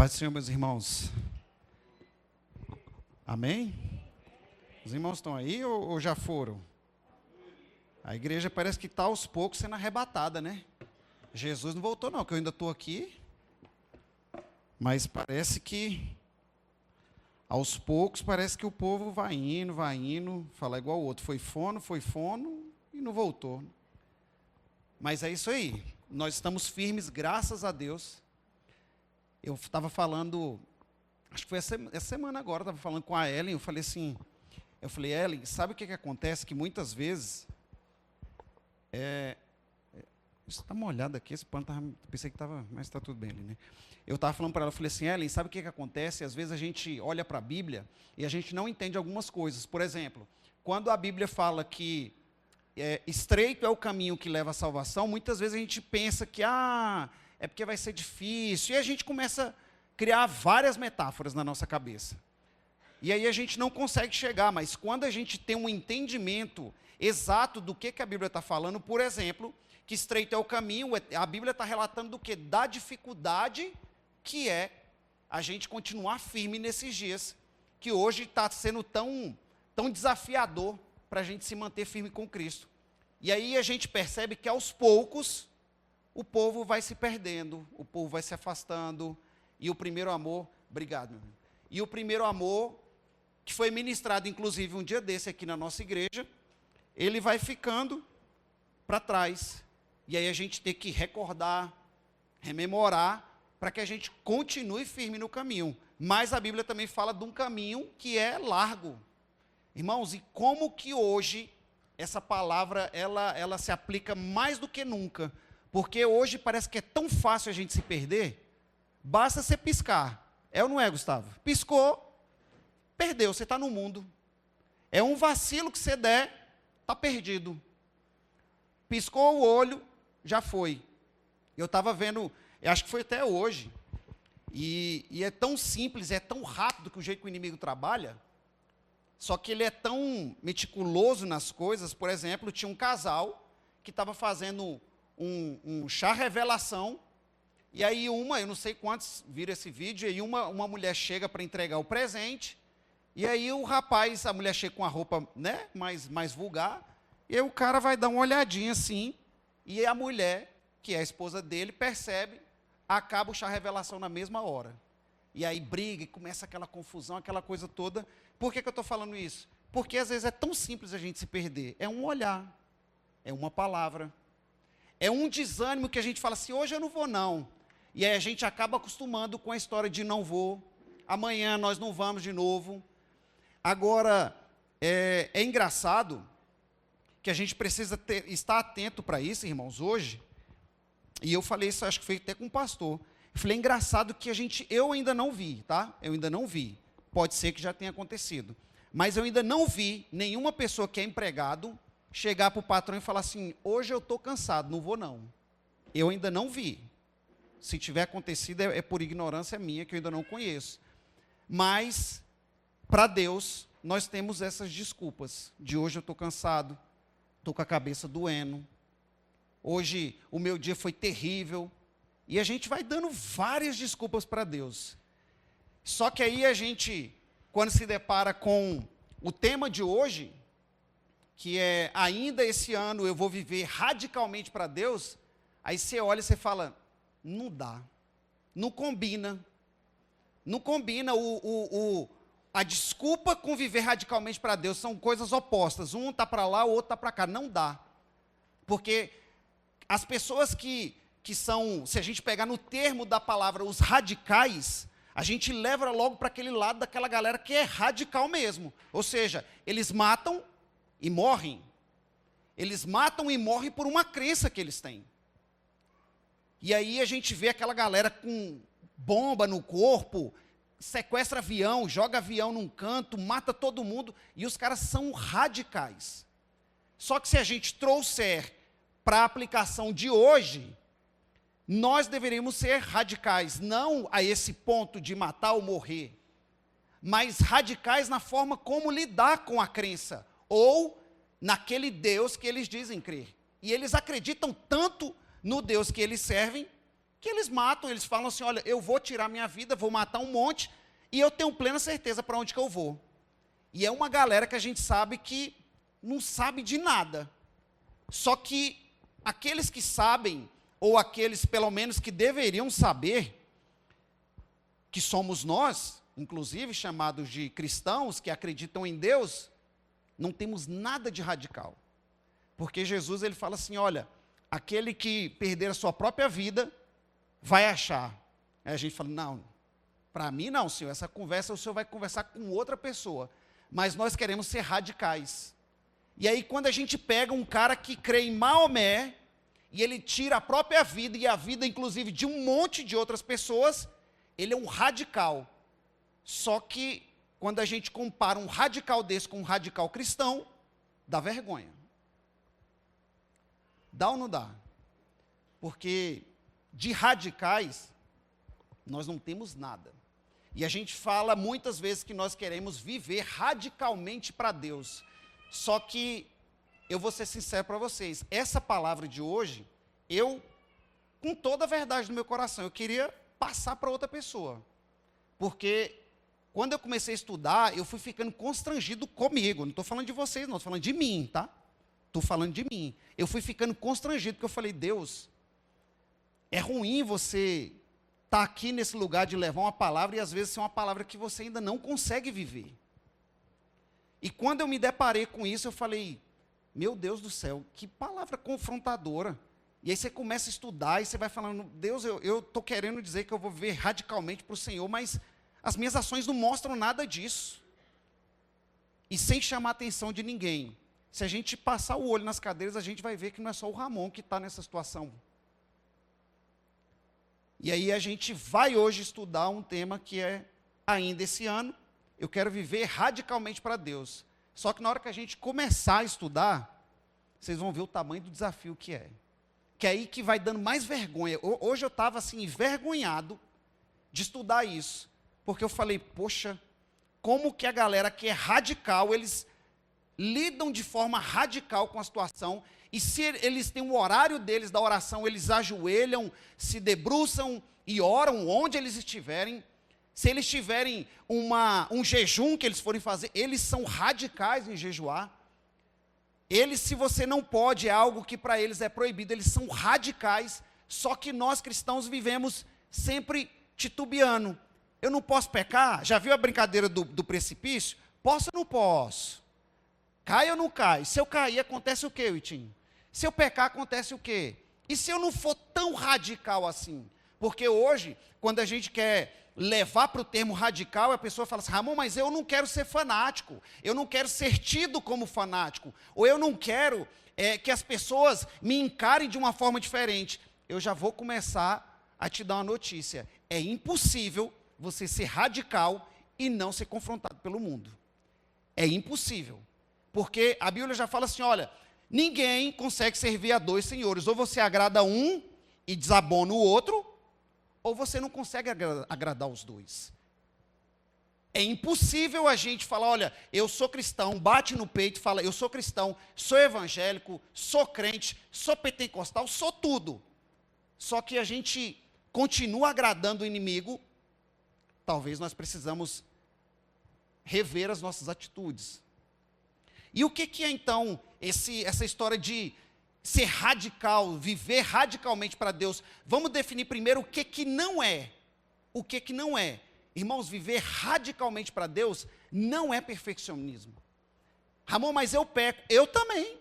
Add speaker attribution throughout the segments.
Speaker 1: Paz do Senhor, meus irmãos. Amém? Os irmãos estão aí ou já foram? A igreja parece que está aos poucos sendo arrebatada, né? Jesus não voltou não, que eu ainda estou aqui. Mas parece que, aos poucos, parece que o povo vai indo, falar igual o outro. Foi fono e não voltou. Mas é isso aí. Nós estamos firmes, graças a Deus. Eu estava falando, acho que foi essa semana agora, estava falando com a Ellen, eu falei, Ellen, sabe o que acontece? Que muitas vezes, isso está molhado aqui, esse pano, pensei que estava, mas está tudo bem ali, né? Eu estava falando para ela, eu falei assim, Ellen, sabe o que acontece? Às vezes a gente olha para a Bíblia e a gente não entende algumas coisas. Por exemplo, quando a Bíblia fala que estreito é o caminho que leva à salvação, muitas vezes a gente pensa que, é porque vai ser difícil, e a gente começa a criar várias metáforas na nossa cabeça. E aí a gente não consegue chegar, mas quando a gente tem um entendimento exato do que a Bíblia está falando, por exemplo, que estreito é o caminho, a Bíblia está relatando do que? Da dificuldade que é a gente continuar firme nesses dias, que hoje está sendo tão desafiador para a gente se manter firme com Cristo. E aí a gente percebe que aos poucos, o povo vai se perdendo, o povo vai se afastando, e o primeiro amor, obrigado, meu irmão, e o primeiro amor, que foi ministrado inclusive um dia desse aqui na nossa igreja, ele vai ficando para trás, e aí a gente tem que recordar, rememorar, para que a gente continue firme no caminho. Mas a Bíblia também fala de um caminho que é largo. Irmãos, e como que hoje essa palavra ela se aplica mais do que nunca? Porque hoje parece que é tão fácil a gente se perder, basta você piscar. É ou não é, Gustavo? Piscou, perdeu, você está no mundo. É um vacilo que você der, está perdido. Piscou o olho, já foi. Eu estava vendo, acho que foi até hoje, e é tão simples, é tão rápido que o jeito que o inimigo trabalha, só que ele é tão meticuloso nas coisas. Por exemplo, tinha um casal que estava fazendo um chá revelação, e aí eu não sei quantos viram esse vídeo, e aí uma mulher chega para entregar o presente, e aí a mulher chega com a roupa, né, mais vulgar, e aí o cara vai dar uma olhadinha assim, e a mulher, que é a esposa dele, percebe, acaba o chá revelação na mesma hora. E aí briga, e começa aquela confusão, aquela coisa toda. Por que eu estou falando isso? Porque às vezes é tão simples a gente se perder. É um olhar, é uma palavra, é um desânimo que a gente fala assim, hoje eu não vou não. E aí a gente acaba acostumando com a história de não vou, amanhã nós não vamos de novo. Agora, é engraçado que a gente precisa estar atento para isso, irmãos, hoje. E eu falei isso, acho que foi até com o pastor. Eu falei, é engraçado que eu ainda não vi, tá? Eu ainda não vi. Pode ser que já tenha acontecido. Mas eu ainda não vi nenhuma pessoa que é empregado chegar para o patrão e falar assim, hoje eu estou cansado, não vou não. Eu ainda não vi. Se tiver acontecido, é por ignorância minha, que eu ainda não conheço. Mas, para Deus, nós temos essas desculpas. De hoje eu estou cansado, estou com a cabeça doendo. Hoje o meu dia foi terrível. E a gente vai dando várias desculpas para Deus. Só que aí a gente, quando se depara com o tema de hoje, que é ainda esse ano eu vou viver radicalmente para Deus, aí você olha e você fala, não dá, não combina. Não combina a desculpa com viver radicalmente para Deus, são coisas opostas. Um está para lá, o outro está para cá. Não dá. Porque as pessoas que são, se a gente pegar no termo da palavra, os radicais, a gente leva logo para aquele lado daquela galera que é radical mesmo. Ou seja, eles matam e morrem. Eles matam e morrem por uma crença que eles têm. E aí a gente vê aquela galera com bomba no corpo, sequestra avião, joga avião num canto, mata todo mundo, e os caras são radicais. Só que se a gente trouxer para a aplicação de hoje, nós deveríamos ser radicais, não a esse ponto de matar ou morrer, mas radicais na forma como lidar com a crença, ou naquele Deus que eles dizem crer. E eles acreditam tanto no Deus que eles servem, que eles matam, eles falam assim, olha, eu vou tirar minha vida, vou matar um monte, e eu tenho plena certeza para onde que eu vou. E é uma galera que a gente sabe que não sabe de nada. Só que aqueles que sabem, ou aqueles pelo menos que deveriam saber, que somos nós, inclusive chamados de cristãos que acreditam em Deus, não temos nada de radical. Porque Jesus ele fala assim, olha, aquele que perder a sua própria vida, vai achar. Aí a gente fala, não, para mim não, senhor, essa conversa o senhor vai conversar com outra pessoa. Mas nós queremos ser radicais. E aí quando a gente pega um cara que crê em Maomé, e ele tira a própria vida, e a vida inclusive de um monte de outras pessoas, ele é um radical. Só que quando a gente compara um radical desse com um radical cristão, dá vergonha. Dá ou não dá? Porque de radicais, nós não temos nada. E a gente fala muitas vezes que nós queremos viver radicalmente para Deus. Só que, eu vou ser sincero para vocês, essa palavra de hoje, eu, com toda a verdade no meu coração, eu queria passar para outra pessoa. Porque, quando eu comecei a estudar, eu fui ficando constrangido comigo. Não estou falando de vocês, não, estou falando de mim, tá? Estou falando de mim. Eu fui ficando constrangido, porque eu falei, Deus, é ruim você estar aqui nesse lugar de levar uma palavra, e às vezes ser uma palavra que você ainda não consegue viver. E quando eu me deparei com isso, eu falei, meu Deus do céu, que palavra confrontadora. E aí você começa a estudar, e você vai falando, Deus, eu estou querendo dizer que eu vou viver radicalmente para o Senhor, mas as minhas ações não mostram nada disso. E sem chamar a atenção de ninguém. Se a gente passar o olho nas cadeiras, a gente vai ver que não é só o Ramon que está nessa situação. E aí a gente vai hoje estudar um tema que é, ainda esse ano, eu quero viver radicalmente para Deus. Só que na hora que a gente começar a estudar, vocês vão ver o tamanho do desafio que é. Que é aí que vai dando mais vergonha. Hoje eu estava assim, envergonhado de estudar isso. Porque eu falei, poxa, como que a galera que é radical, eles lidam de forma radical com a situação, e se eles têm um horário deles da oração, eles ajoelham, se debruçam e oram onde eles estiverem. Se eles tiverem um jejum que eles forem fazer, eles são radicais em jejuar. Eles, se você não pode, é algo que para eles é proibido, eles são radicais, só que nós cristãos vivemos sempre titubeando. Eu não posso pecar? Já viu a brincadeira do precipício? Posso ou não posso? Cai ou não cai? Se eu cair, acontece o quê, Vitinho? Se eu pecar, acontece o quê? E se eu não for tão radical assim? Porque hoje, quando a gente quer levar para o termo radical, a pessoa fala assim, Ramon, mas eu não quero ser fanático, eu não quero ser tido como fanático, ou eu não quero que as pessoas me encarem de uma forma diferente. Eu já vou começar a te dar uma notícia. É impossível você ser radical e não ser confrontado pelo mundo. É impossível. Porque a Bíblia já fala assim, olha, ninguém consegue servir a dois senhores. Ou você agrada um e desabona o outro, ou você não consegue agradar os dois. É impossível a gente falar, olha, eu sou cristão, bate no peito e fala, eu sou cristão, sou evangélico, sou crente, sou pentecostal, sou tudo. Só que a gente continua agradando o inimigo. Talvez nós precisamos rever as nossas atitudes. E o que é então essa história de ser radical, viver radicalmente para Deus? Vamos definir primeiro o que não é. O que não é. Irmãos, viver radicalmente para Deus não é perfeccionismo. Ramon, mas eu peco. Eu também.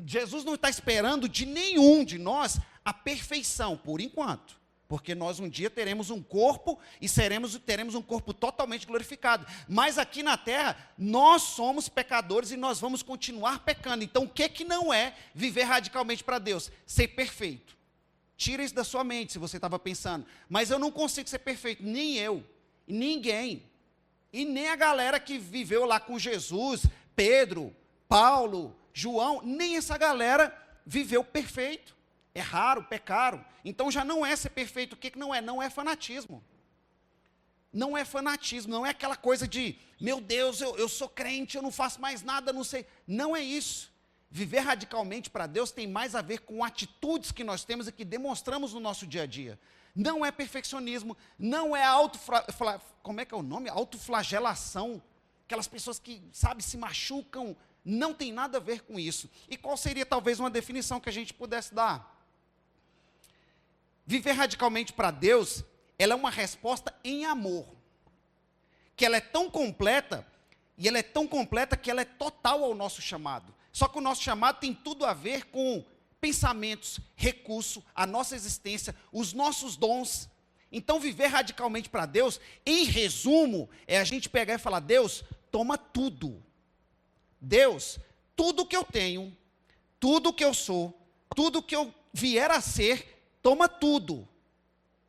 Speaker 1: Jesus não está esperando de nenhum de nós a perfeição, por enquanto. Porque nós um dia teremos um corpo e teremos um corpo totalmente glorificado. Mas aqui na terra, nós somos pecadores e nós vamos continuar pecando. Então, o que não é viver radicalmente para Deus? Ser perfeito. Tira isso da sua mente, se você estava pensando. Mas eu não consigo ser perfeito, nem eu, ninguém. E nem a galera que viveu lá com Jesus, Pedro, Paulo, João, nem essa galera viveu perfeito. Erraram, pecaram. Então já não é ser perfeito. O que não é? Não é fanatismo. Não é fanatismo, não é aquela coisa de, meu Deus, eu sou crente, eu não faço mais nada, não sei. Não é isso. Viver radicalmente para Deus tem mais a ver com atitudes que nós temos e que demonstramos no nosso dia a dia. Não é perfeccionismo, não é como é que é o nome? Autoflagelação. Aquelas pessoas que, sabe, se machucam, não tem nada a ver com isso. E qual seria talvez uma definição que a gente pudesse dar? Viver radicalmente para Deus, ela é uma resposta em amor. Que ela é tão completa, e ela é tão completa que ela é total ao nosso chamado. Só que o nosso chamado tem tudo a ver com pensamentos, recurso, a nossa existência, os nossos dons. Então, viver radicalmente para Deus, em resumo, é a gente pegar e falar: Deus, toma tudo. Deus, tudo que eu tenho, tudo que eu sou, tudo que eu vier a ser, toma tudo.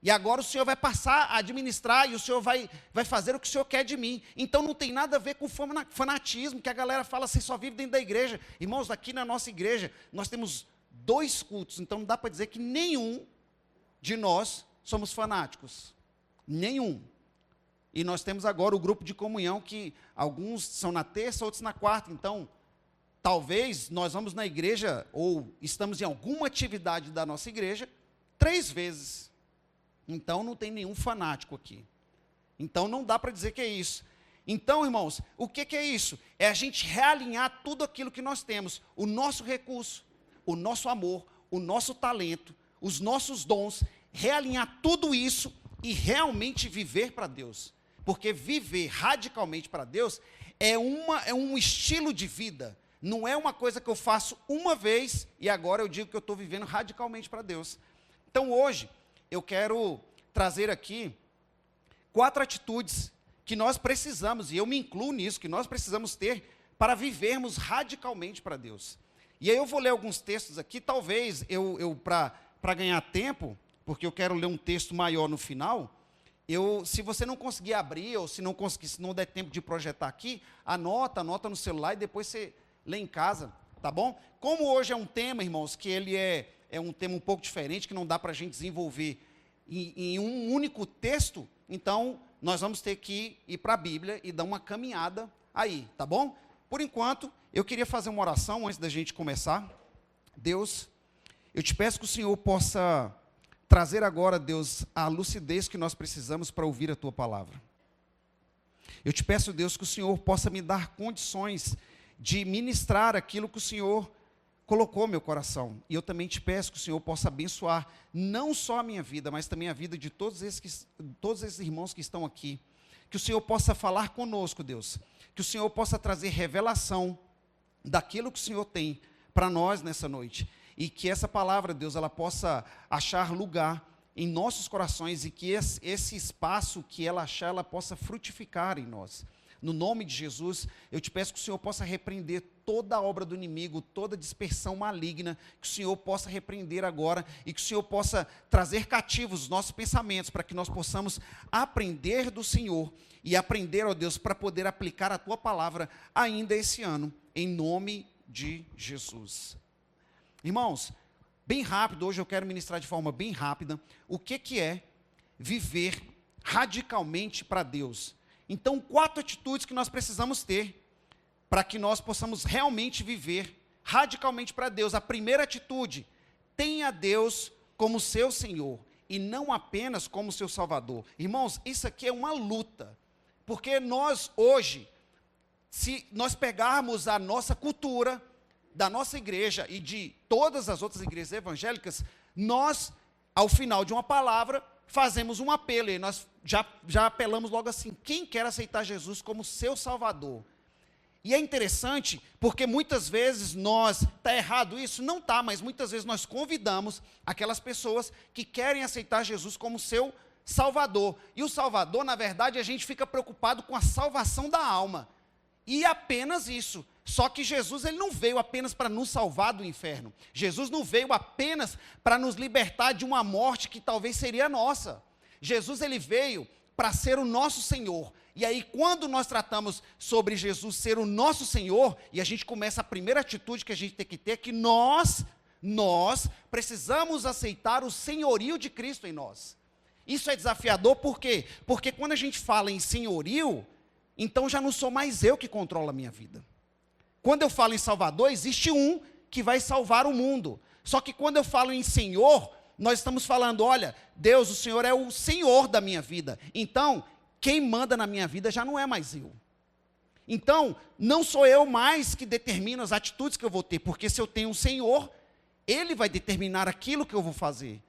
Speaker 1: E agora o Senhor vai passar a administrar e o Senhor vai fazer o que o Senhor quer de mim. Então não tem nada a ver com fanatismo, que a galera fala assim, só vive dentro da igreja. Irmãos, aqui na nossa igreja, nós temos 2 cultos, então não dá para dizer que nenhum de nós somos fanáticos. Nenhum. E nós temos agora o grupo de comunhão, que alguns são na terça, outros na quarta. Então, talvez nós vamos na igreja, ou estamos em alguma atividade da nossa igreja, 3 vezes. Então, não tem nenhum fanático aqui. Então, não dá para dizer que é isso. Então, irmãos, o que é isso? É a gente realinhar tudo aquilo que nós temos. O nosso recurso, o nosso amor, o nosso talento, os nossos dons. Realinhar tudo isso e realmente viver para Deus. Porque viver radicalmente para Deus é um estilo de vida. Não é uma coisa que eu faço uma vez e agora eu digo que eu estou vivendo radicalmente para Deus. Então, hoje, eu quero trazer aqui 4 atitudes que nós precisamos, e eu me incluo nisso, que nós precisamos ter para vivermos radicalmente para Deus. E aí eu vou ler alguns textos aqui, talvez para ganhar tempo, porque eu quero ler um texto maior no final, se você não conseguir abrir, ou se não der tempo de projetar aqui, anota no celular e depois você lê em casa, tá bom? Como hoje é um tema, irmãos, que ele é um tema um pouco diferente, que não dá para a gente desenvolver em um único texto, então nós vamos ter que ir para a Bíblia e dar uma caminhada aí, tá bom? Por enquanto, eu queria fazer uma oração antes da gente começar. Deus, eu te peço que o Senhor possa trazer agora, Deus, a lucidez que nós precisamos para ouvir a Tua palavra. Eu te peço, Deus, que o Senhor possa me dar condições de ministrar aquilo que o Senhor colocou no meu coração. E eu também te peço que o Senhor possa abençoar não só a minha vida, mas também a vida de todos esses irmãos que estão aqui. Que o Senhor possa falar conosco, Deus. Que o Senhor possa trazer revelação daquilo que o Senhor tem para nós nessa noite. E que essa palavra, Deus, ela possa achar lugar em nossos corações e que esse espaço que ela achar, ela possa frutificar em nós. No nome de Jesus, eu te peço que o Senhor possa repreender toda a obra do inimigo, toda dispersão maligna, que o Senhor possa repreender agora e que o Senhor possa trazer cativos os nossos pensamentos para que nós possamos aprender do Senhor e aprender, ó Deus, para poder aplicar a Tua palavra ainda esse ano, em nome de Jesus. Irmãos, bem rápido, hoje eu quero ministrar de forma bem rápida, o que é viver radicalmente para Deus. Então, 4 atitudes que nós precisamos ter para que nós possamos realmente viver radicalmente para Deus. A primeira atitude, tenha Deus como seu Senhor e não apenas como seu Salvador. Irmãos, isso aqui é uma luta, porque nós hoje, se nós pegarmos a nossa cultura, da nossa igreja e de todas as outras igrejas evangélicas, nós, ao final de uma palavra, fazemos um apelo, e nós já apelamos logo assim, quem quer aceitar Jesus como seu Salvador? E é interessante, porque muitas vezes está errado isso? Não está, mas muitas vezes nós convidamos aquelas pessoas que querem aceitar Jesus como seu Salvador. E o Salvador, na verdade, a gente fica preocupado com a salvação da alma. E apenas isso. Só que Jesus, ele não veio apenas para nos salvar do inferno. Jesus não veio apenas para nos libertar de uma morte que talvez seria nossa. Jesus, ele veio para ser o nosso Senhor. E aí, quando nós tratamos sobre Jesus ser o nosso Senhor, e a gente começa a primeira atitude que a gente tem que ter, é que nós precisamos aceitar o senhorio de Cristo em nós. Isso é desafiador, por quê? Porque quando a gente fala em senhorio, então já não sou mais eu que controlo a minha vida. Quando eu falo em Salvador, existe um que vai salvar o mundo. Só que quando eu falo em Senhor, nós estamos falando, olha, Deus, o Senhor é o Senhor da minha vida. Então, quem manda na minha vida já não é mais eu. Então, não sou eu mais que determino as atitudes que eu vou ter, porque se eu tenho um Senhor, Ele vai determinar aquilo que eu vou fazer.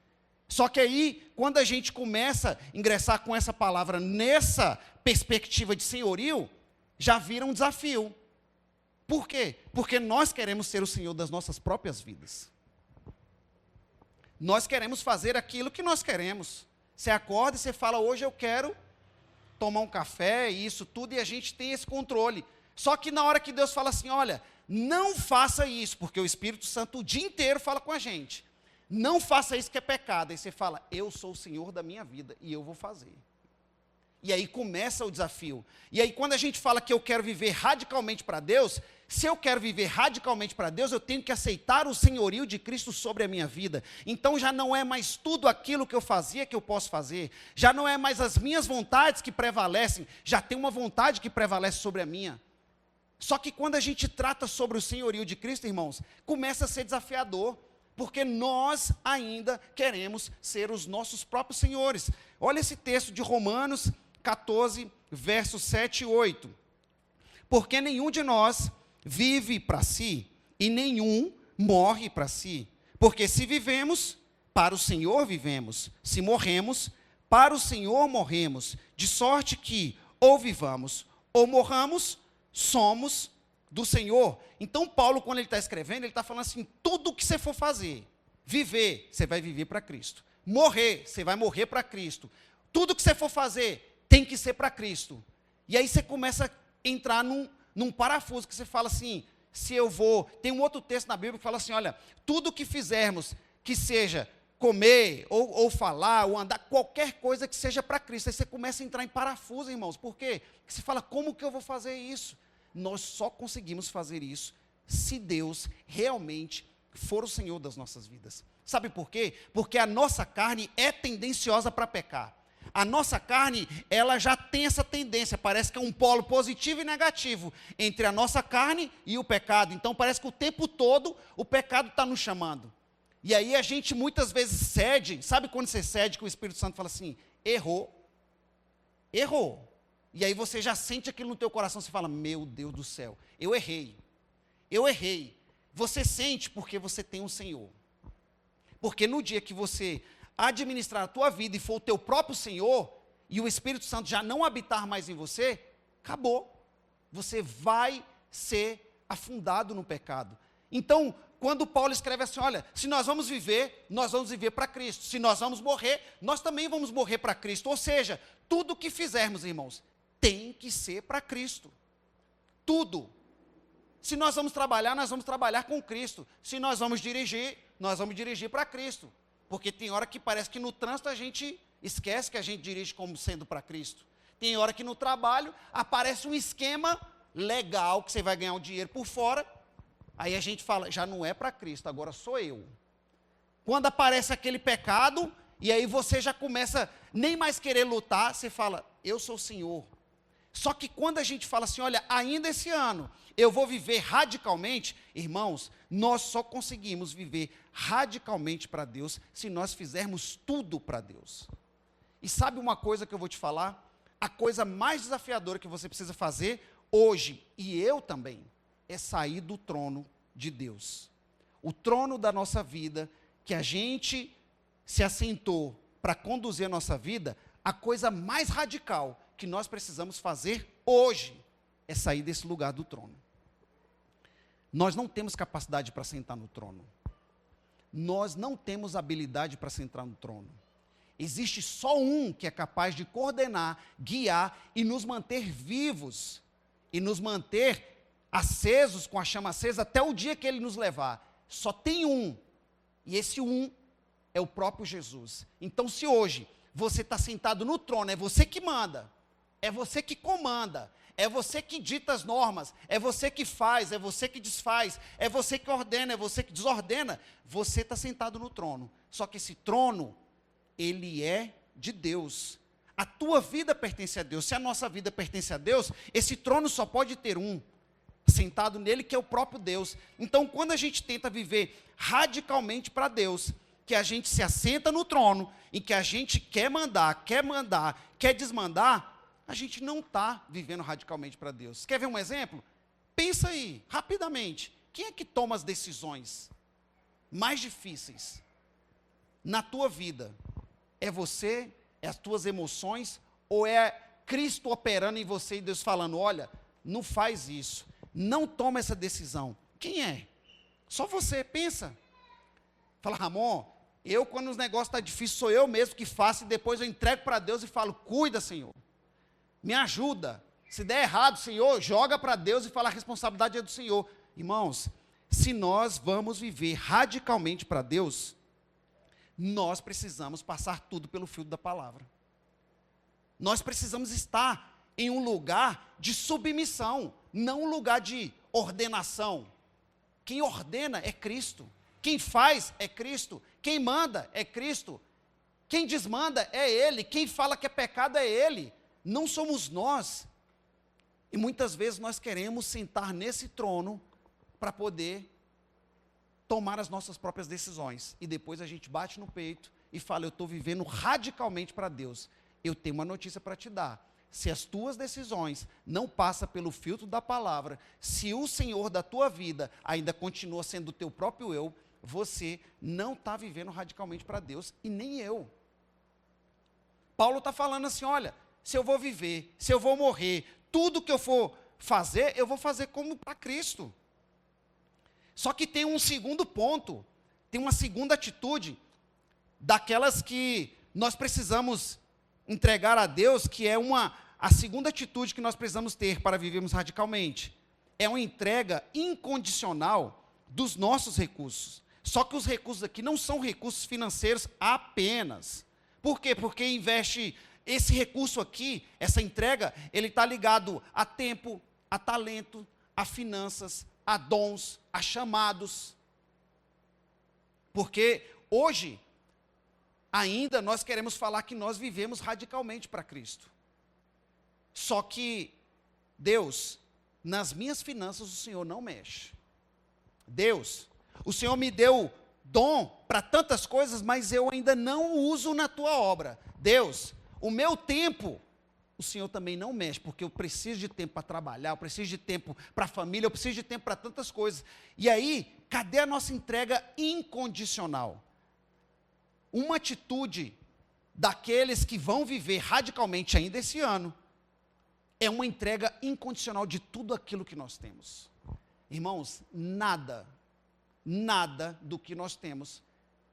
Speaker 1: Só que aí, quando a gente começa a ingressar com essa palavra nessa perspectiva de senhorio, já vira um desafio. Por quê? Porque nós queremos ser o Senhor das nossas próprias vidas. Nós queremos fazer aquilo que nós queremos. Você acorda e você fala, hoje eu quero tomar um café, isso tudo, e a gente tem esse controle. Só que na hora que Deus fala assim, olha, não faça isso, porque o Espírito Santo o dia inteiro fala com a gente. Não faça isso que é pecado. Aí você fala, eu sou o Senhor da minha vida e eu vou fazer. E aí começa o desafio. E aí quando a gente fala que eu quero viver radicalmente para Deus, se eu quero viver radicalmente para Deus, eu tenho que aceitar o senhorio de Cristo sobre a minha vida. Então já não é mais tudo aquilo que eu fazia que eu posso fazer. Já não é mais as minhas vontades que prevalecem. Já tem uma vontade que prevalece sobre a minha. Só que quando a gente trata sobre o senhorio de Cristo, irmãos, começa a ser desafiador. Porque nós ainda queremos ser os nossos próprios senhores. Olha esse texto de Romanos 14, versos 7 e 8. Porque nenhum de nós vive para si, e nenhum morre para si. Porque se vivemos, para o Senhor vivemos. Se morremos, para o Senhor morremos. De sorte que, ou vivamos, ou morramos, somos do Senhor. Então Paulo, quando ele está escrevendo, ele está falando assim, tudo que você for fazer, viver, você vai viver para Cristo. Morrer, você vai morrer para Cristo. Tudo que você for fazer, tem que ser para Cristo. E aí você começa a entrar num parafuso, que você fala assim, se eu vou... Tem um outro texto na Bíblia que fala assim, olha, tudo que fizermos, que seja comer, ou falar, ou andar, qualquer coisa que seja para Cristo. Aí você começa a entrar em parafuso, irmãos. Por quê? Porque você fala, como que eu vou fazer isso? Nós só conseguimos fazer isso se Deus realmente for o Senhor das nossas vidas. Sabe por quê? Porque a nossa carne é tendenciosa para pecar. A nossa carne, ela já tem essa tendência, parece que é um polo positivo e negativo entre a nossa carne e o pecado. Então parece que o tempo todo o pecado está nos chamando. E aí a gente muitas vezes cede, sabe quando você cede que o Espírito Santo fala assim, errou. E aí você já sente aquilo no teu coração, você fala, meu Deus do céu, eu errei. Você sente porque você tem um Senhor. Porque no dia que você administrar a tua vida e for o teu próprio Senhor, e o Espírito Santo já não habitar mais em você, acabou. Você vai ser afundado no pecado. Então, quando Paulo escreve assim, olha, se nós vamos viver para Cristo. Se nós vamos morrer, nós também vamos morrer para Cristo. Ou seja, tudo que fizermos, irmãos, tem que ser para Cristo. Tudo. Se nós vamos trabalhar com Cristo. Se nós vamos dirigir para Cristo. Porque tem hora que parece que no trânsito a gente esquece que a gente dirige como sendo para Cristo. Tem hora que no trabalho aparece um esquema legal que você vai ganhar um dinheiro por fora. Aí a gente fala, já não é para Cristo, agora sou eu. Quando aparece aquele pecado, e aí você já começa nem mais querer lutar, você fala, eu sou o Senhor. Só que quando a gente fala assim, olha, ainda esse ano eu vou viver radicalmente, irmãos, nós só conseguimos viver radicalmente para Deus se nós fizermos tudo para Deus. E sabe uma coisa que eu vou te falar? A coisa mais desafiadora que você precisa fazer hoje, e eu também, é sair do trono de Deus. O trono da nossa vida, que a gente se assentou para conduzir a nossa vida, a coisa mais radical que nós precisamos fazer hoje é sair desse lugar do trono. Nós não temos capacidade para sentar no trono. Nós não temos habilidade para sentar no trono. Existe só um que é capaz de coordenar, guiar e nos manter vivos, e nos manter acesos, com a chama acesa, até o dia que Ele nos levar. Só tem um, e esse um é o próprio Jesus. Então, se hoje você está sentado no trono, é você que manda, é você que comanda, é você que dita as normas, é você que faz, é você que desfaz, é você que ordena, é você que desordena, você está sentado no trono. Só que esse trono, ele é de Deus. A tua vida pertence a Deus. Se a nossa vida pertence a Deus, esse trono só pode ter um. sentado nele, que é o próprio Deus. Então, quando a gente tenta viver radicalmente para Deus, que a gente se assenta no trono, em que a gente quer mandar, quer desmandar, a gente não está vivendo radicalmente para Deus. Quer ver um exemplo? Pensa aí, rapidamente. Quem é que toma as decisões mais difíceis na tua vida? É você? É as tuas emoções? Ou é Cristo operando em você e Deus falando, olha, não faz isso, não toma essa decisão? Quem é? Só você, pensa. Fala, Ramon, quando os negócios estão difíceis, sou eu mesmo que faço, e depois eu entrego para Deus e falo, cuida, Senhor, me ajuda. Se der errado, Senhor, joga para Deus e fala, a responsabilidade é do Senhor. Irmãos, se nós vamos viver radicalmente para Deus, nós precisamos passar tudo pelo filtro da palavra. Nós precisamos estar em um lugar de submissão, não um lugar de ordenação. Quem ordena é Cristo. Quem faz é Cristo. Quem manda é Cristo. Quem desmanda é Ele. Quem fala que é pecado é Ele. Não somos nós. E muitas vezes nós queremos sentar nesse trono para poder tomar as nossas próprias decisões. E depois a gente bate no peito e fala, eu estou vivendo radicalmente para Deus. Eu tenho uma notícia para te dar. Se as tuas decisões não passam pelo filtro da palavra, se o Senhor da tua vida ainda continua sendo o teu próprio eu, você não está vivendo radicalmente para Deus, e nem eu. Paulo está falando assim, olha, se eu vou viver, se eu vou morrer, tudo que eu for fazer, eu vou fazer como para Cristo. Só que tem um segundo ponto, tem uma segunda atitude, daquelas que nós precisamos entregar a Deus, que é a segunda atitude que nós precisamos ter para vivermos radicalmente. É uma entrega incondicional dos nossos recursos. Só que os recursos aqui não são recursos financeiros apenas. Por quê? Porque investe esse recurso aqui, essa entrega, ele está ligado a tempo, a talento, a finanças, a dons, a chamados. Porque hoje, ainda nós queremos falar que nós vivemos radicalmente para Cristo. Só que Deus, nas minhas finanças, o Senhor não mexe. Deus, o Senhor me deu dom para tantas coisas, mas eu ainda não uso na tua obra. Deus, o meu tempo, o Senhor também não mexe, porque eu preciso de tempo para trabalhar, eu preciso de tempo para a família, eu preciso de tempo para tantas coisas. E aí, cadê a nossa entrega incondicional? Uma atitude daqueles que vão viver radicalmente ainda esse ano, é uma entrega incondicional de tudo aquilo que nós temos. Irmãos, nada do que nós temos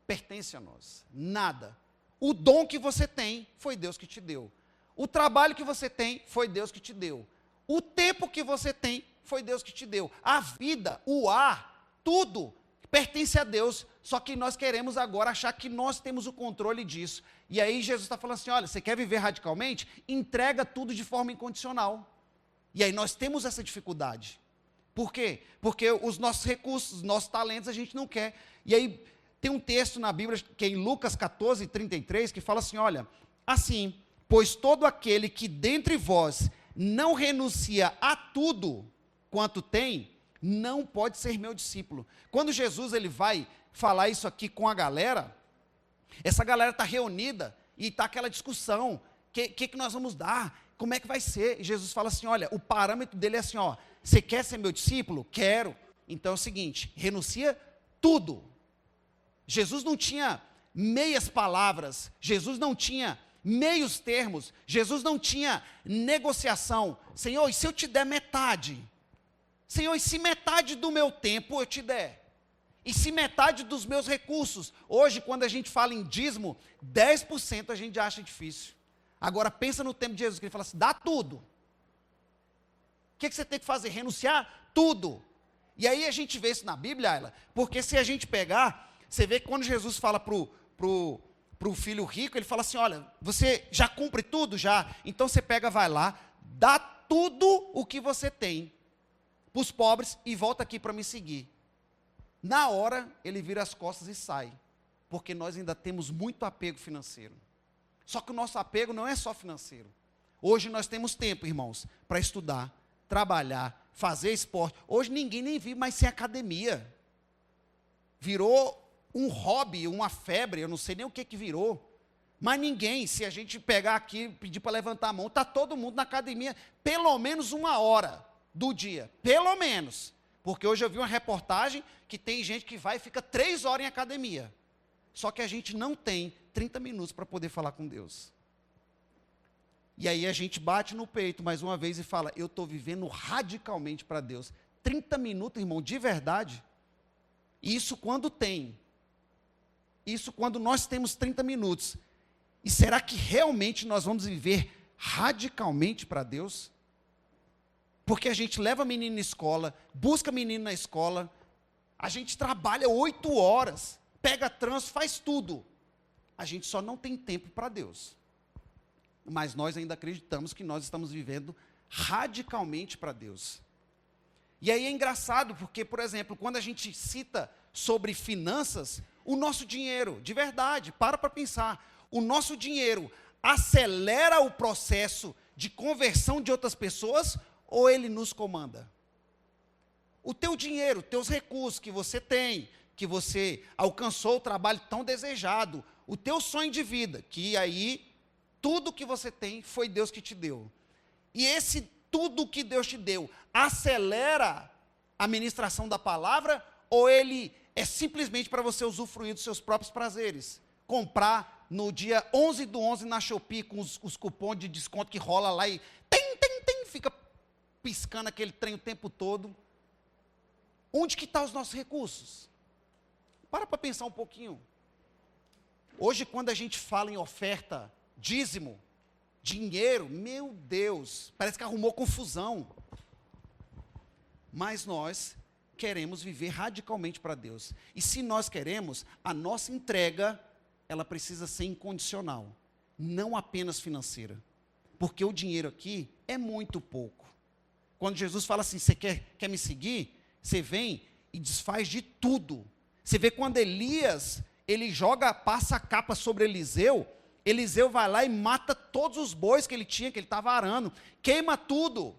Speaker 1: pertence a nós, nada. O dom que você tem, foi Deus que te deu. O trabalho que você tem, foi Deus que te deu. O tempo que você tem, foi Deus que te deu. A vida, o ar, tudo pertence a Deus, só que nós queremos agora achar que nós temos o controle disso. E aí Jesus está falando assim, olha, você quer viver radicalmente? Entrega tudo de forma incondicional. E aí nós temos essa dificuldade. Por quê? Porque os nossos recursos, os nossos talentos a gente não quer. E aí tem um texto na Bíblia, que é em Lucas 14, 33, que fala assim, olha, assim, pois todo aquele que dentre vós não renuncia a tudo quanto tem, não pode ser meu discípulo. Quando Jesus ele vai falar isso aqui com a galera, essa galera está reunida e está aquela discussão, que nós vamos dar, como é que vai ser? E Jesus fala assim, olha, o parâmetro dele é assim, ó, você quer ser meu discípulo? Quero. Então é o seguinte, renuncia tudo. Jesus não tinha meias palavras, Jesus não tinha meios termos, Jesus não tinha negociação. Senhor, e se eu te der metade? Senhor, e se metade do meu tempo eu te der? E se metade dos meus recursos? Hoje, quando a gente fala em dízimo, 10% a gente acha difícil. Agora, pensa no tempo de Jesus, que ele fala assim, dá tudo. O que você tem que fazer? Renunciar tudo. E aí a gente vê isso na Bíblia, Ayla, porque se a gente pegar, você vê que quando Jesus fala pro filho rico, ele fala assim, olha, você já cumpre tudo? Já. Então você pega, vai lá, dá tudo o que você tem para os pobres e volta aqui para me seguir. Na hora, ele vira as costas e sai, porque nós ainda temos muito apego financeiro. Só que o nosso apego não é só financeiro. Hoje nós temos tempo, irmãos, para estudar, trabalhar, fazer esporte. Hoje ninguém nem vive mais sem academia. Virou um hobby, uma febre, eu não sei nem o que virou. Mas ninguém, se a gente pegar aqui e pedir para levantar a mão, está todo mundo na academia, pelo menos 1 hora do dia, pelo menos. Porque hoje eu vi uma reportagem que tem gente que vai e fica 3 horas em academia. Só que a gente não tem 30 minutos para poder falar com Deus. E aí a gente bate no peito mais uma vez e fala, eu estou vivendo radicalmente para Deus. 30 minutos, irmão, de verdade. Isso quando tem. Isso quando nós temos 30 minutos. E será que realmente nós vamos viver radicalmente para Deus? Porque a gente leva menino na escola, busca menino na escola, a gente trabalha 8 horas, pega trânsito, faz tudo. A gente só não tem tempo para Deus. Mas nós ainda acreditamos que nós estamos vivendo radicalmente para Deus. E aí é engraçado, porque, por exemplo, quando a gente cita sobre finanças, o nosso dinheiro, de verdade, para pensar, o nosso dinheiro acelera o processo de conversão de outras pessoas ou ele nos comanda? O teu dinheiro, teus recursos que você tem, que você alcançou o trabalho tão desejado, o teu sonho de vida, que aí tudo que você tem foi Deus que te deu. E esse tudo que Deus te deu acelera a ministração da palavra ou ele é simplesmente para você usufruir dos seus próprios prazeres? Comprar no dia 11/11 na Shopee com os cupons de desconto que rola lá e fica piscando aquele trem o tempo todo. Onde que estão os nossos recursos? Para pensar um pouquinho. Hoje, quando a gente fala em oferta, dízimo, dinheiro, meu Deus, parece que arrumou confusão. Mas nós queremos viver radicalmente para Deus. E se nós queremos, a nossa entrega, ela precisa ser incondicional, não apenas financeira. Porque o dinheiro aqui é muito pouco. Quando Jesus fala assim, você quer me seguir? Você vem e desfaz de tudo. Você vê quando Elias, ele passa a capa sobre Eliseu, Eliseu vai lá e mata todos os bois que ele tinha, que ele estava arando, queima tudo,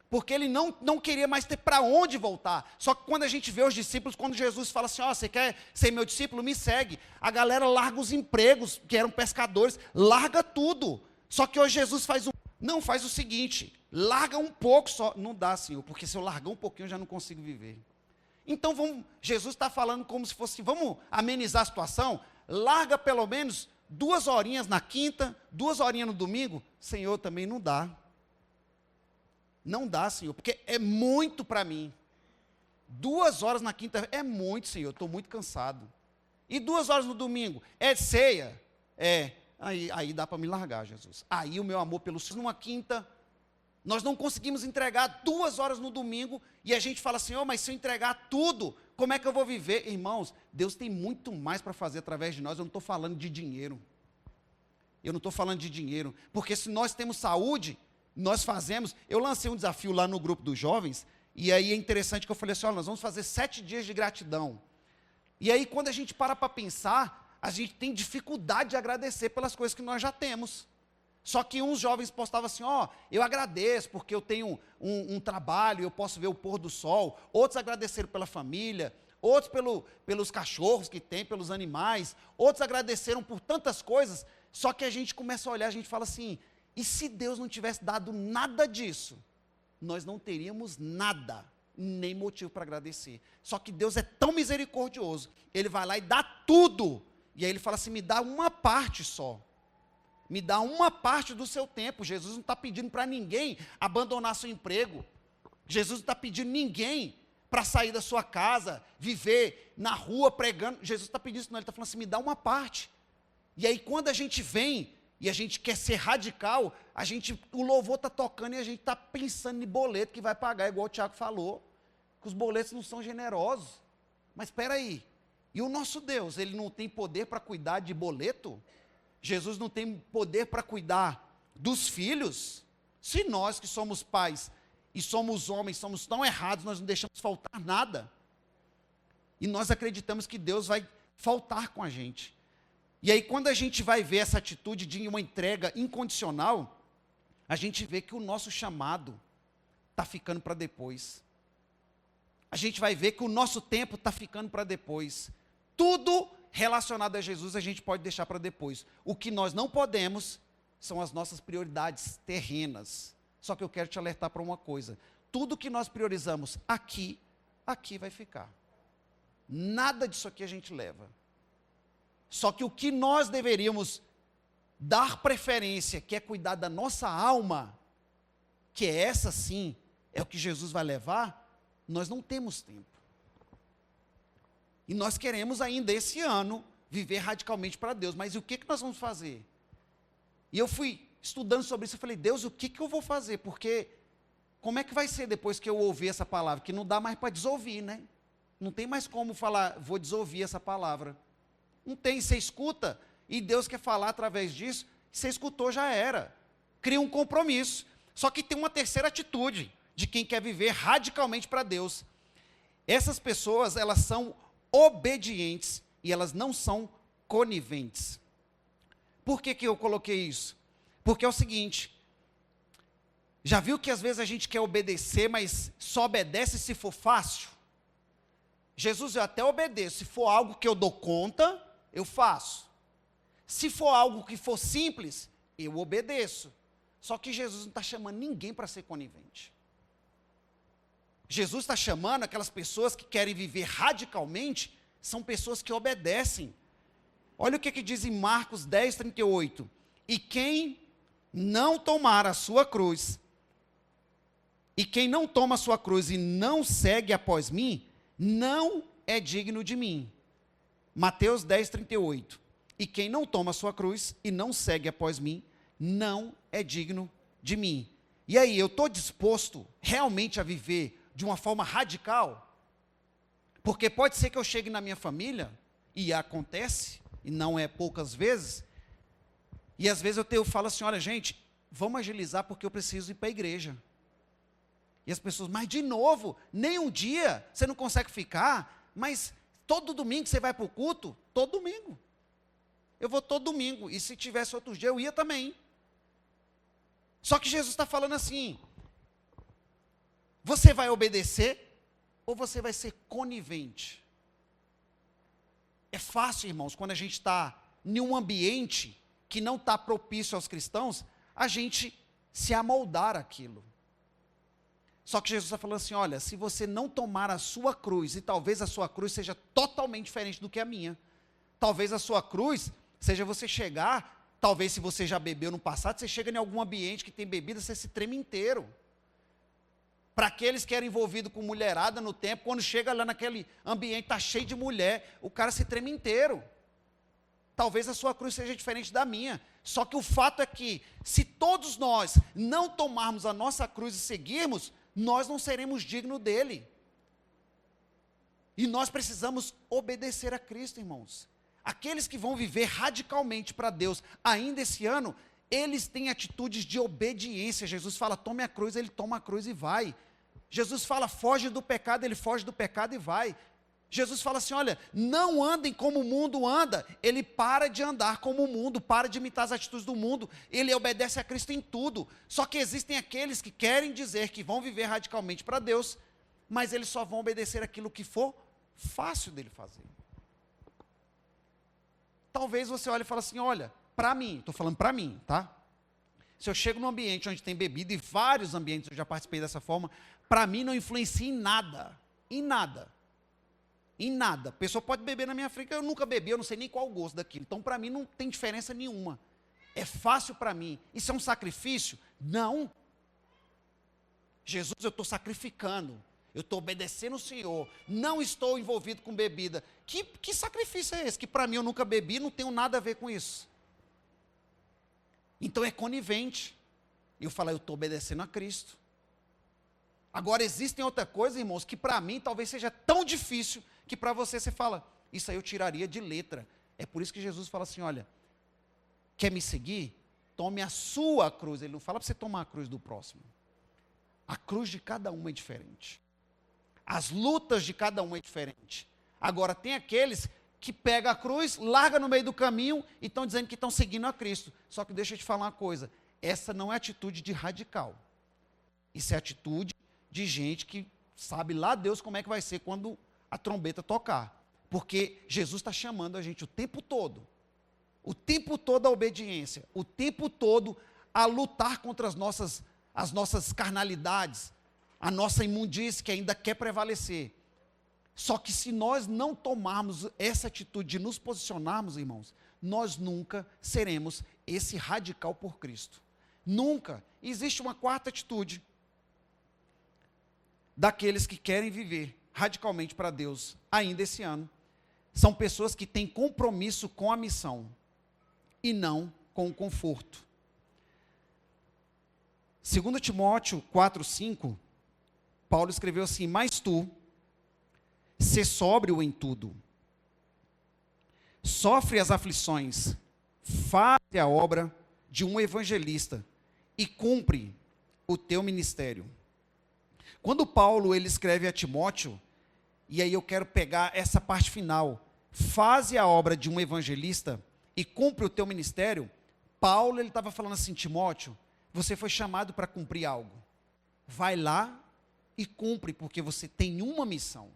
Speaker 1: porque ele não queria mais ter para onde voltar. Só que quando a gente vê os discípulos, quando Jesus fala assim, você quer ser meu discípulo? Me segue. A galera larga os empregos, que eram pescadores, larga tudo. Só que hoje Jesus faz o seguinte, larga um pouco só. Não dá, Senhor, porque se eu largar um pouquinho eu já não consigo viver. Então Jesus está falando como se fosse, vamos amenizar a situação, larga pelo menos 2 horinhas na quinta, 2 horinhas no domingo. Senhor, também não dá. Não dá, Senhor, porque é muito para mim. 2 horas na quinta é muito, Senhor, estou muito cansado. E 2 horas no domingo, é ceia? Aí dá para me largar, Jesus. Aí o meu amor pelo Senhor, numa quinta, nós não conseguimos entregar 2 horas no domingo, e a gente fala, Senhor, mas se eu entregar tudo, como é que eu vou viver? Irmãos, Deus tem muito mais para fazer através de nós, eu não estou falando de dinheiro. Eu não estou falando de dinheiro, porque se nós temos saúde, nós fazemos, eu lancei um desafio lá no grupo dos jovens, e aí é interessante que eu falei assim, nós vamos fazer 7 dias de gratidão. E aí quando a gente para pensar, a gente tem dificuldade de agradecer pelas coisas que nós já temos. Só que uns jovens postavam assim, eu agradeço porque eu tenho um trabalho, eu posso ver o pôr do sol. Outros agradeceram pela família, outros pelos cachorros que tem, pelos animais. Outros agradeceram por tantas coisas. Só que a gente começa a olhar, a gente fala assim, e se Deus não tivesse dado nada disso? Nós não teríamos nada, nem motivo para agradecer. Só que Deus é tão misericordioso, Ele vai lá e dá tudo. E aí Ele fala assim, me dá uma parte só. Me dá uma parte do seu tempo. Jesus não está pedindo para ninguém abandonar seu emprego. Jesus não está pedindo ninguém para sair da sua casa, viver na rua pregando. Jesus está pedindo isso, não. Ele está falando assim, me dá uma parte. E aí quando a gente vem e a gente quer ser radical, o louvor está tocando e a gente está pensando em boleto que vai pagar, igual o Tiago falou, que os boletos não são generosos. Mas espera aí, e o nosso Deus, Ele não tem poder para cuidar de boleto? Jesus não tem poder para cuidar dos filhos? Se nós que somos pais e somos homens, somos tão errados, nós não deixamos faltar nada. E nós acreditamos que Deus vai faltar com a gente. E aí quando a gente vai ver essa atitude de uma entrega incondicional, a gente vê que o nosso chamado está ficando para depois. A gente vai ver que o nosso tempo está ficando para depois. Tudo relacionado a Jesus a gente pode deixar para depois. O que nós não podemos são as nossas prioridades terrenas. Só que eu quero te alertar para uma coisa. Tudo que nós priorizamos aqui, aqui vai ficar. Nada disso aqui a gente leva. Só que o que nós deveríamos dar preferência, que é cuidar da nossa alma, que é essa sim, é o que Jesus vai levar, nós não temos tempo. E nós queremos ainda esse ano viver radicalmente para Deus, mas o que nós vamos fazer? E eu fui estudando sobre isso, eu falei, Deus, o que eu vou fazer? Porque como é que vai ser depois que eu ouvir essa palavra? Que não dá mais para desouvir, né? Não tem mais como falar, vou desouvir essa palavra. Não tem, você escuta, e Deus quer falar através disso, você escutou, já era. Cria um compromisso. Só que tem uma terceira atitude de quem quer viver radicalmente para Deus. Essas pessoas, elas são obedientes e elas não são coniventes. Por que eu coloquei isso? Porque é o seguinte, já viu que às vezes a gente quer obedecer, mas só obedece se for fácil? Jesus, eu até obedeço, se for algo que eu dou conta, eu faço. Se for algo que for simples, eu obedeço. Só que Jesus não está chamando ninguém para ser conivente. Jesus está chamando aquelas pessoas que querem viver radicalmente, são pessoas que obedecem. Olha o que diz em Marcos 10, 38. E quem não tomar a sua cruz, e quem não toma a sua cruz e não segue após mim, não é digno de mim. Mateus 10, 38. E quem não toma a sua cruz e não segue após mim, não é digno de mim. E aí, eu estou disposto realmente a viver de uma forma radical? Porque pode ser que eu chegue na minha família, e acontece, e não é poucas vezes, e às vezes eu falo assim, olha gente, vamos agilizar porque eu preciso ir para a igreja. E as pessoas, mas de novo, nem um dia você não consegue ficar, mas todo domingo você vai para o culto? Todo domingo. Eu vou todo domingo, e se tivesse outro dia eu ia também. Só que Jesus está falando assim, você vai obedecer ou você vai ser conivente? É fácil, irmãos, quando a gente está em um ambiente que não está propício aos cristãos, a gente se amoldar aquilo. Só que Jesus está falando assim, olha, se você não tomar a sua cruz, e talvez a sua cruz seja totalmente diferente do que a minha, talvez a sua cruz seja você chegar, talvez se você já bebeu no passado, você chega em algum ambiente que tem bebida, você se treme inteiro. Para aqueles que eram envolvidos com mulherada no tempo, quando chega lá naquele ambiente, está cheio de mulher, o cara se treme inteiro. Talvez a sua cruz seja diferente da minha. Só que o fato é que, se todos nós não tomarmos a nossa cruz e seguirmos, nós não seremos dignos dele. E nós precisamos obedecer a Cristo, irmãos. Aqueles que vão viver radicalmente para Deus, ainda esse ano, eles têm atitudes de obediência. Jesus fala, tome a cruz, ele toma a cruz e vai. Jesus fala, foge do pecado, ele foge do pecado e vai. Jesus fala assim, olha, não andem como o mundo anda. Ele para de andar como o mundo, para de imitar as atitudes do mundo. Ele obedece a Cristo em tudo. Só que existem aqueles que querem dizer que vão viver radicalmente para Deus, mas eles só vão obedecer aquilo que for fácil dele fazer. Talvez você olhe e fale assim, olha, para mim, estou falando para mim, tá? Se eu chego num ambiente onde tem bebida, e vários ambientes eu já participei dessa forma, para mim não influencia em nada, em nada. Em nada. A pessoa pode beber na minha frente, eu nunca bebi, eu não sei nem qual o gosto daquilo. Então, para mim, não tem diferença nenhuma. É fácil para mim. Isso é um sacrifício? Não. Jesus, eu estou sacrificando. Eu estou obedecendo o Senhor. Não estou envolvido com bebida. Que sacrifício é esse? Que para mim eu nunca bebi, não tenho nada a ver com isso. Então é conivente. E eu falo, eu estou obedecendo a Cristo. Agora, existem outras coisas, irmãos, que para mim talvez seja tão difícil, que para você fala, isso aí eu tiraria de letra. É por isso que Jesus fala assim, olha, quer me seguir? Tome a sua cruz. Ele não fala para você tomar a cruz do próximo. A cruz de cada um é diferente. As lutas de cada um é diferente. Agora, tem aqueles que pegam a cruz, larga no meio do caminho e estão dizendo que estão seguindo a Cristo. Só que deixa eu te falar uma coisa, essa não é atitude de radical. Isso é atitude de gente que sabe lá Deus como é que vai ser quando a trombeta tocar. Porque Jesus está chamando a gente o tempo todo a obediência, o tempo todo a lutar contra as nossas carnalidades, a nossa imundície que ainda quer prevalecer. Só que se nós não tomarmos essa atitude de nos posicionarmos, irmãos, nós nunca seremos esse radical por Cristo. Nunca. Existe uma quarta atitude daqueles que querem viver radicalmente para Deus ainda esse ano. São pessoas que têm compromisso com a missão e não com o conforto. 2 Timóteo 4:5, Paulo escreveu assim: mas tu, sê sóbrio em tudo, sofre as aflições, faz a obra de um evangelista e cumpre o teu ministério. Quando Paulo ele escreve a Timóteo, e aí eu quero pegar essa parte final, faz a obra de um evangelista e cumpre o teu ministério, Paulo ele estava falando assim: Timóteo, você foi chamado para cumprir algo, vai lá e cumpre, porque você tem uma missão.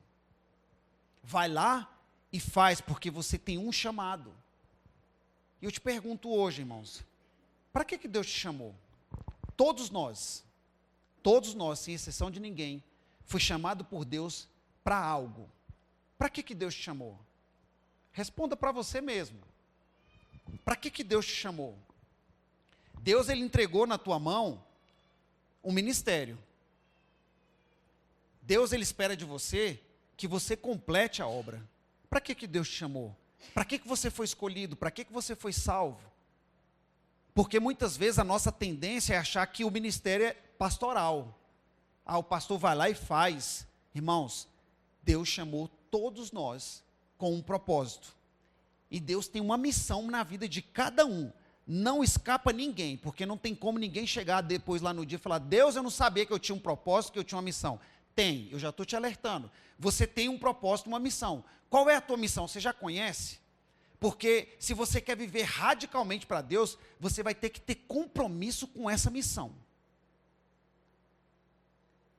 Speaker 1: Vai lá e faz, porque você tem um chamado. E eu te pergunto hoje, irmãos, para que Deus te chamou? Todos nós, sem exceção de ninguém, foi chamado por Deus para algo. Para que Deus te chamou? Responda para você mesmo. Para que Deus te chamou? Deus ele entregou na tua mão um ministério. Deus ele espera de você que você complete a obra. Para que Deus te chamou? Para que você foi escolhido? Para que você foi salvo? Porque muitas vezes a nossa tendência é achar que o ministério é pastoral. O pastor vai lá e faz. Irmãos, Deus chamou todos nós com um propósito. E Deus tem uma missão na vida de cada um. Não escapa ninguém, porque não tem como ninguém chegar depois lá no dia e falar: Deus, eu não sabia que eu tinha um propósito, que eu tinha uma missão. Tem, eu já estou te alertando. Você tem um propósito, uma missão. Qual é a tua missão? Você já conhece? Porque se você quer viver radicalmente para Deus, você vai ter que ter compromisso com essa missão.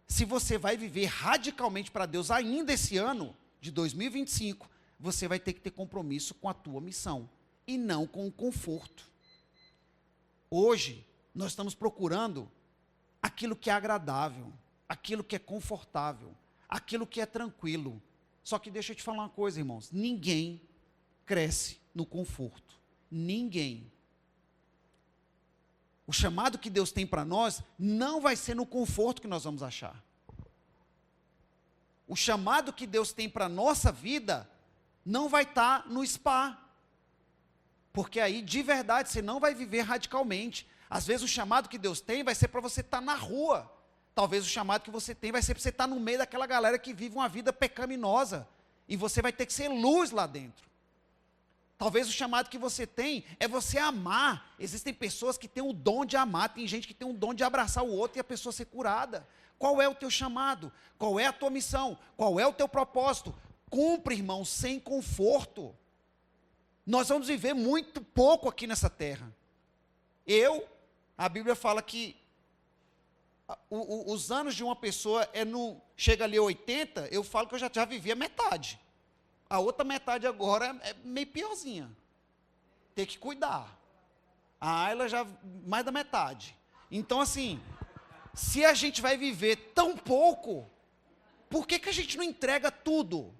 Speaker 1: Se você vai viver radicalmente para Deus ainda esse ano de 2025, você vai ter que ter compromisso com a tua missão e não com o conforto. Hoje, nós estamos procurando aquilo que é agradável, aquilo que é confortável, aquilo que é tranquilo. Só que deixa eu te falar uma coisa, irmãos, ninguém cresce no conforto. Ninguém. O chamado que Deus tem para nós não vai ser no conforto que nós vamos achar. O chamado que Deus tem para a nossa vida não vai estar no spa. Porque aí, de verdade, você não vai viver radicalmente. Às vezes o chamado que Deus tem vai ser para você estar na rua. Talvez o chamado que você tem vai ser para você estar no meio daquela galera que vive uma vida pecaminosa. E você vai ter que ser luz lá dentro. Talvez o chamado que você tem é você amar. Existem pessoas que têm o dom de amar, tem gente que tem o dom de abraçar o outro e a pessoa ser curada. Qual é o teu chamado? Qual é a tua missão? Qual é o teu propósito? Cumpre, irmão, sem conforto. Nós vamos viver muito pouco aqui nessa terra. A Bíblia fala que os anos de uma pessoa chega ali a 80, eu falo que eu já vivi a metade. A outra metade agora é meio piorzinha. Tem que cuidar. Ela já mais da metade. Então, assim, se a gente vai viver tão pouco, por que a gente não entrega tudo?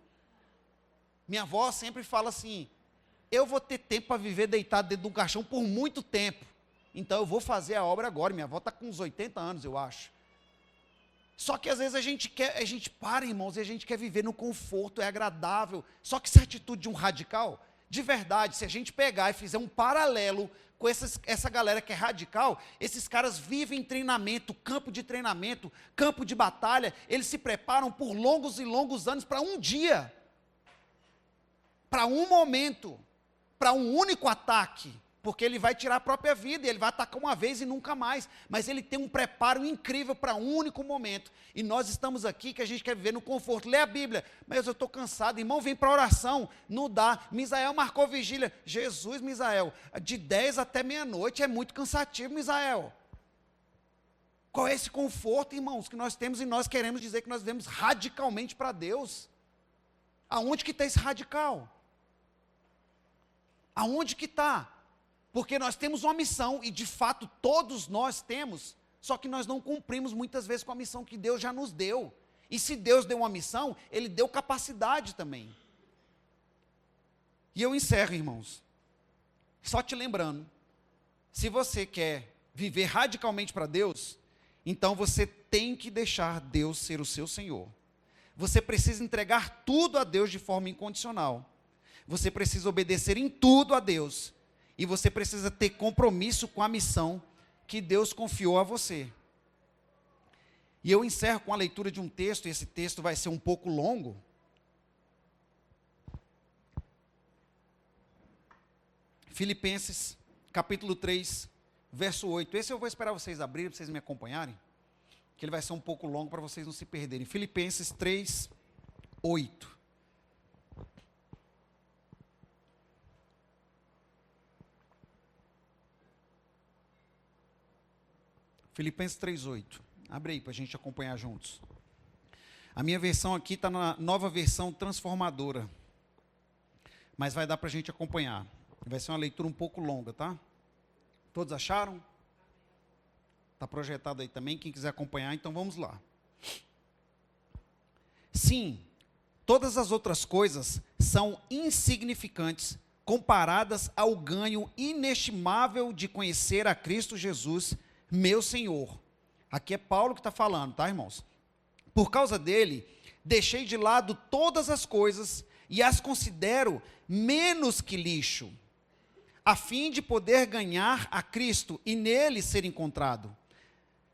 Speaker 1: Minha avó sempre fala assim: eu vou ter tempo para viver deitado dentro de um caixão por muito tempo. Então eu vou fazer a obra agora. Minha avó está com uns 80 anos, eu acho. Só que às vezes a gente para, irmãos, e a gente quer viver no conforto, é agradável. Só que essa atitude de um radical, de verdade, se a gente pegar e fizer um paralelo com essa galera que é radical, esses caras vivem em treinamento, campo de treinamento, campo de batalha, eles se preparam por longos e longos anos para um dia, para um momento, para um único ataque. Porque ele vai tirar a própria vida, e ele vai atacar uma vez e nunca mais. Mas ele tem um preparo incrível para um único momento. E nós estamos aqui que a gente quer viver no conforto. Lê a Bíblia. Mas eu estou cansado. Irmão, vem para a oração. Não dá. Misael marcou vigília. Jesus, Misael, de 10 até meia-noite é muito cansativo, Misael. Qual é esse conforto, irmãos, que nós temos e nós queremos dizer que nós vivemos radicalmente para Deus? Aonde que está esse radical? Aonde que está? Porque nós temos uma missão, e de fato todos nós temos, só que nós não cumprimos muitas vezes com a missão que Deus já nos deu. E se Deus deu uma missão, Ele deu capacidade também. E eu encerro, irmãos, só te lembrando, se você quer viver radicalmente para Deus, então você tem que deixar Deus ser o seu Senhor. Você precisa entregar tudo a Deus de forma incondicional. Você precisa obedecer em tudo a Deus. E você precisa ter compromisso com a missão que Deus confiou a você. E eu encerro com a leitura de um texto, e esse texto vai ser um pouco longo. Filipenses, capítulo 3, verso 8. Esse eu vou esperar vocês abrirem, para vocês me acompanharem, que ele vai ser um pouco longo para vocês não se perderem. Filipenses 3, 8. Filipenses 3,8. Abre aí para a gente acompanhar juntos. A minha versão aqui está na nova versão transformadora. Mas vai dar para a gente acompanhar. Vai ser uma leitura um pouco longa, tá? Todos acharam? Está projetado aí também, quem quiser acompanhar, então vamos lá. Sim, todas as outras coisas são insignificantes comparadas ao ganho inestimável de conhecer a Cristo Jesus, meu Senhor. Aqui é Paulo que está falando, tá, irmãos? Por causa dele, deixei de lado todas as coisas e as considero menos que lixo, a fim de poder ganhar a Cristo e nele ser encontrado.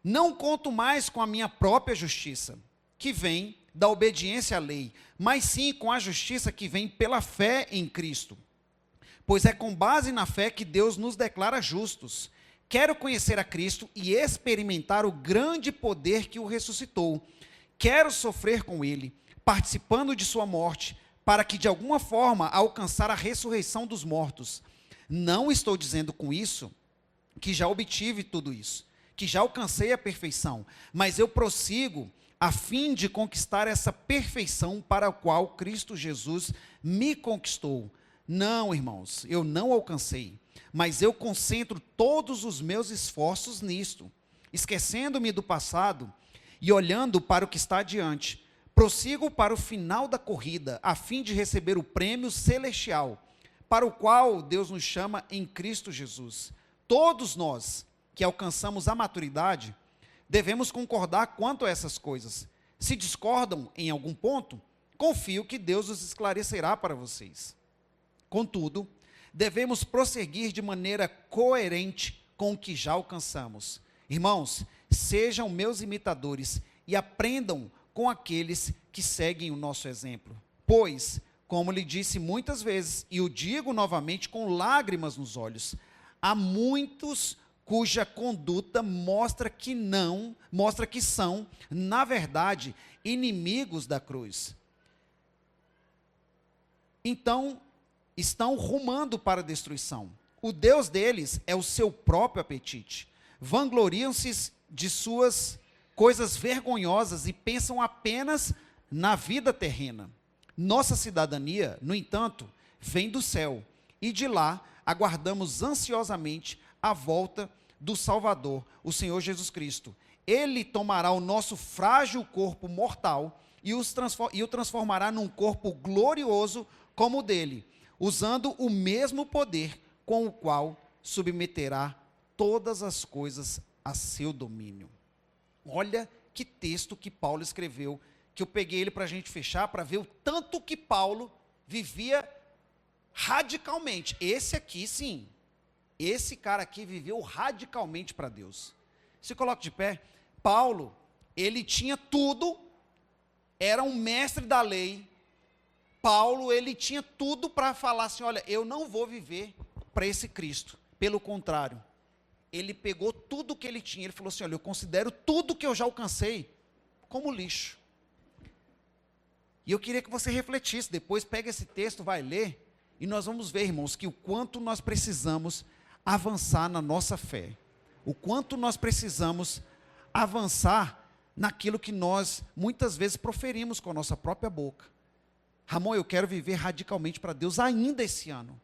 Speaker 1: Não conto mais com a minha própria justiça, que vem da obediência à lei, mas sim com a justiça que vem pela fé em Cristo. Pois é com base na fé que Deus nos declara justos. Quero conhecer a Cristo e experimentar o grande poder que o ressuscitou. Quero sofrer com ele, participando de sua morte, para que de alguma forma alcançar a ressurreição dos mortos. Não estou dizendo com isso que já obtive tudo isso, que já alcancei a perfeição, mas eu prossigo a fim de conquistar essa perfeição para a qual Cristo Jesus me conquistou. Não, irmãos, eu não alcancei, mas eu concentro todos os meus esforços nisto, esquecendo-me do passado e olhando para o que está adiante. Prossigo para o final da corrida, a fim de receber o prêmio celestial, para o qual Deus nos chama em Cristo Jesus. Todos nós que alcançamos a maturidade, devemos concordar quanto a essas coisas. Se discordam em algum ponto, confio que Deus os esclarecerá para vocês. Contudo, devemos prosseguir de maneira coerente com o que já alcançamos. Irmãos, sejam meus imitadores e aprendam com aqueles que seguem o nosso exemplo. Pois, como lhe disse muitas vezes, e o digo novamente com lágrimas nos olhos, há muitos cuja conduta mostra que são, na verdade, inimigos da cruz. Então, estão rumando para a destruição. O Deus deles é o seu próprio apetite. Vangloriam-se de suas coisas vergonhosas e pensam apenas na vida terrena. Nossa cidadania, no entanto, vem do céu, e de lá aguardamos ansiosamente a volta do Salvador, o Senhor Jesus Cristo. Ele tomará o nosso frágil corpo mortal e o transformará num corpo glorioso como o dele, usando o mesmo poder com o qual submeterá todas as coisas a seu domínio. Olha que texto que Paulo escreveu, que eu peguei ele para a gente fechar, para ver o tanto que Paulo vivia radicalmente. Esse aqui, sim, esse cara aqui viveu radicalmente para Deus. Se coloca de pé. Paulo, ele tinha tudo, era um mestre da lei. Paulo, ele tinha tudo para falar assim, olha, eu não vou viver para esse Cristo. Pelo contrário, ele pegou tudo que ele tinha, ele falou assim, olha, eu considero tudo que eu já alcancei como lixo. E eu queria que você refletisse, depois pega esse texto, vai ler, e nós vamos ver, irmãos, que o quanto nós precisamos avançar na nossa fé, o quanto nós precisamos avançar naquilo que nós muitas vezes proferimos com a nossa própria boca. Ramon, eu quero viver radicalmente para Deus ainda esse ano.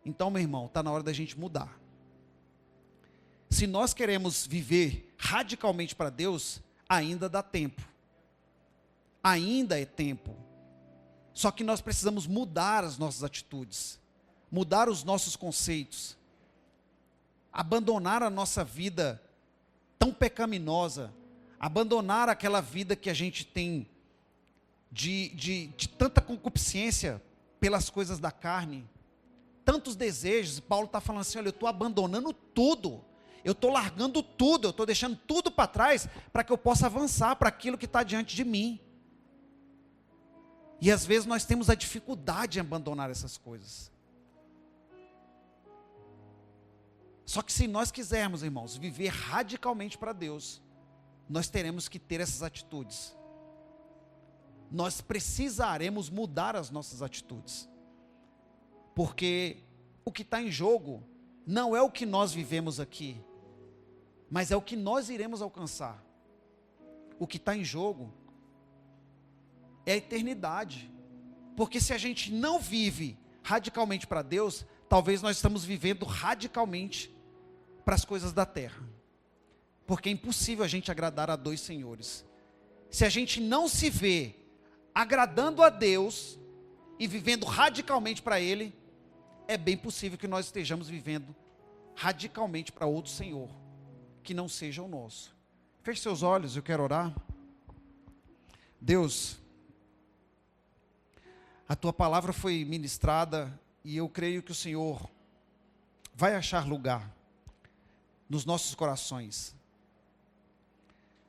Speaker 1: Então, meu irmão, está na hora da gente mudar. Se nós queremos viver radicalmente para Deus, ainda dá tempo. Ainda é tempo. Só que nós precisamos mudar as nossas atitudes, mudar os nossos conceitos, abandonar a nossa vida tão pecaminosa, abandonar aquela vida que a gente tem de tanta concupiscência pelas coisas da carne, tantos desejos. Paulo está falando assim, olha, eu estou abandonando tudo, eu estou largando tudo, eu estou deixando tudo para trás, para que eu possa avançar para aquilo que está diante de mim. E às vezes nós temos a dificuldade em abandonar essas coisas. Só que se nós quisermos, irmãos, viver radicalmente para Deus, nós teremos que ter essas atitudes. Nós precisaremos mudar as nossas atitudes. Porque o que está em jogo não é o que nós vivemos aqui, mas é o que nós iremos alcançar. O que está em jogo é a eternidade. Porque se a gente não vive radicalmente para Deus, talvez nós estamos vivendo radicalmente para as coisas da terra. Porque é impossível a gente agradar a dois senhores. Se a gente não se vê agradando a Deus e vivendo radicalmente para Ele, é bem possível que nós estejamos vivendo radicalmente para outro Senhor, que não seja o nosso. Feche seus olhos, eu quero orar. Deus, a Tua palavra foi ministrada e eu creio que o Senhor vai achar lugar nos nossos corações.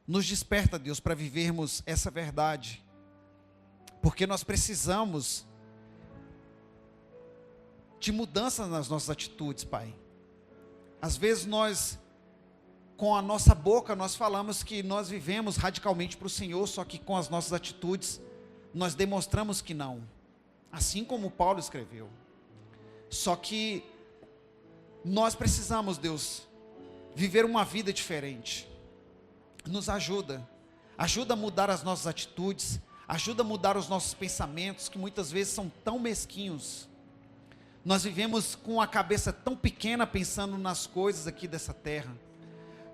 Speaker 1: Nos desperta, Deus, para vivermos essa verdade, porque nós precisamos de mudança nas nossas atitudes, Pai. Às vezes nós, com a nossa boca, nós falamos que nós vivemos radicalmente para o Senhor, só que com as nossas atitudes, nós demonstramos que não. Assim como Paulo escreveu. Só que nós precisamos, Deus, viver uma vida diferente. Nos ajuda a mudar as nossas atitudes, ajuda a mudar os nossos pensamentos, que muitas vezes são tão mesquinhos. Nós vivemos com a cabeça tão pequena, pensando nas coisas aqui dessa terra.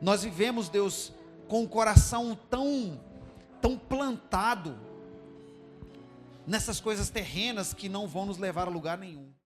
Speaker 1: Nós vivemos, Deus, com o coração tão plantado nessas coisas terrenas que não vão nos levar a lugar nenhum.